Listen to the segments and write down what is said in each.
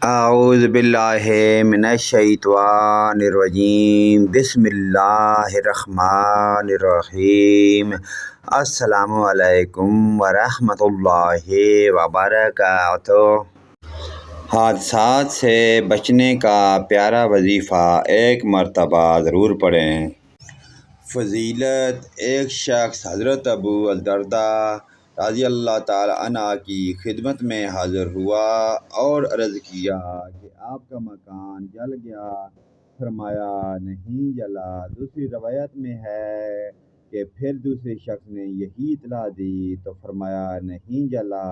اعوذ باللہ من الشیطان الرجیم بسم اللہ الرحمن الرحیم السلام علیکم ورحمۃ اللہ وبرکاتہ۔ حادثات سے بچنے کا پیارا وظیفہ ایک مرتبہ ضرور پڑھیں۔ فضیلت: ایک شخص حضرت ابو الدرداء رضی اللہ تعالی عنہ کی خدمت میں حاضر ہوا اور عرض کیا کہ آپ کا مکان جل گیا؟ فرمایا نہیں جلا۔ دوسری روایت میں ہے کہ پھر دوسرے شخص نے یہی اطلاع دی تو فرمایا نہیں جلا۔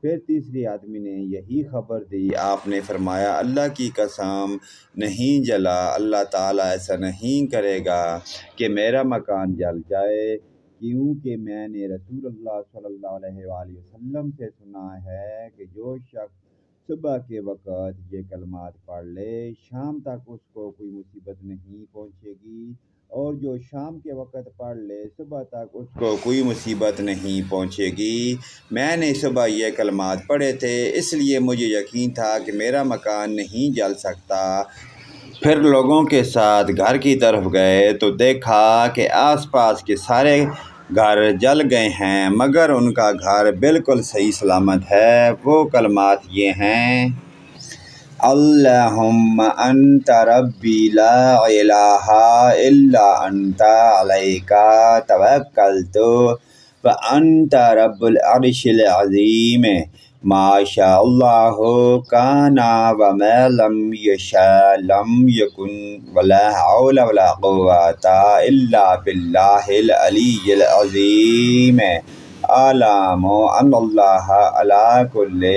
پھر تیسری آدمی نے یہی خبر دی، آپ نے فرمایا اللہ کی قسم نہیں جلا، اللہ تعالیٰ ایسا نہیں کرے گا کہ میرا مکان جل جائے، کیونکہ میں نے رسول اللہ صلی اللہ علیہ وآلہ وسلم سے سنا ہے کہ جو شخص صبح کے وقت یہ کلمات پڑھ لے شام تک اس کو کوئی مصیبت نہیں پہنچے گی، اور جو شام کے وقت پڑھ لے صبح تک اس کو کوئی مصیبت نہیں پہنچے گی۔ میں نے صبح یہ کلمات پڑھے تھے، اس لیے مجھے یقین تھا کہ میرا مکان نہیں جل سکتا۔ پھر لوگوں کے ساتھ گھر کی طرف گئے تو دیکھا کہ آس پاس کے سارے گھر جل گئے ہیں مگر ان کا گھر بالکل صحیح سلامت ہے۔ وہ کلمات یہ ہیں: اللہم انت ربی لا الہ الا انت علیک توکلت وانت رب العرش العظیم ما شاء اللہ کان وما لم یشاء لم یکن ولا حول ولا قوة الا باللہ العلی العظیم اعلم ان اللہ علی کل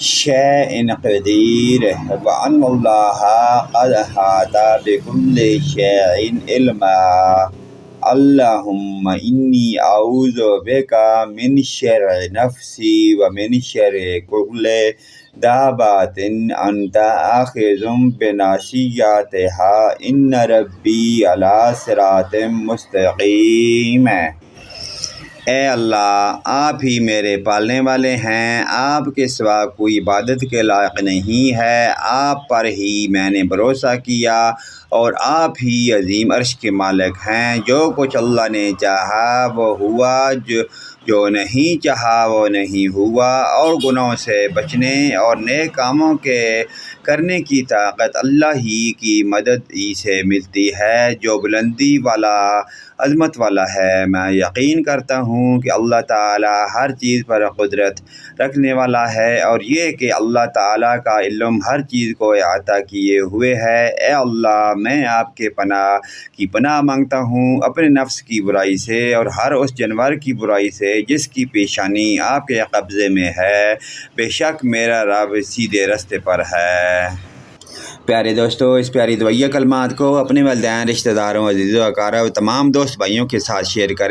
شیء قدیر وان اللہ قد احاط بکل شیء علما۔ اللہم انی اعوذ بک من شر نفسی ومن شر کل دابۃ انت آخذ بناصیتہا ان ربی علی صراط مستقیم۔ اے اللہ، آپ ہی میرے پالنے والے ہیں، آپ کے سوا کوئی عبادت کے لائق نہیں ہے، آپ پر ہی میں نے بھروسہ کیا اور آپ ہی عظیم عرش کے مالک ہیں۔ جو کچھ اللہ نے چاہا وہ ہوا، جو نہیں چاہا وہ نہیں ہوا، اور گناہوں سے بچنے اور نیک کاموں کے کرنے کی طاقت اللہ ہی کی مدد ہی سے ملتی ہے جو بلندی والا، عظمت والا ہے۔ میں یقین کرتا ہوں کہ اللہ تعالیٰ ہر چیز پر قدرت رکھنے والا ہے اور یہ کہ اللہ تعالیٰ کا علم ہر چیز کو احاطہ کیے ہوئے ہے۔ اے اللہ، میں آپ کے پناہ مانگتا ہوں اپنے نفس کی برائی سے اور ہر اس جانور کی برائی سے جس کی پیشانی آپ کے قبضے میں ہے، بے شک میرا رب سیدھے راستے پر ہے۔ پیارے دوستو، اس پیاری دعائیہ کلمات کو اپنے والدین، رشتہ داروں، عزیز و اقارب، تمام دوست بھائیوں کے ساتھ شیئر کریں۔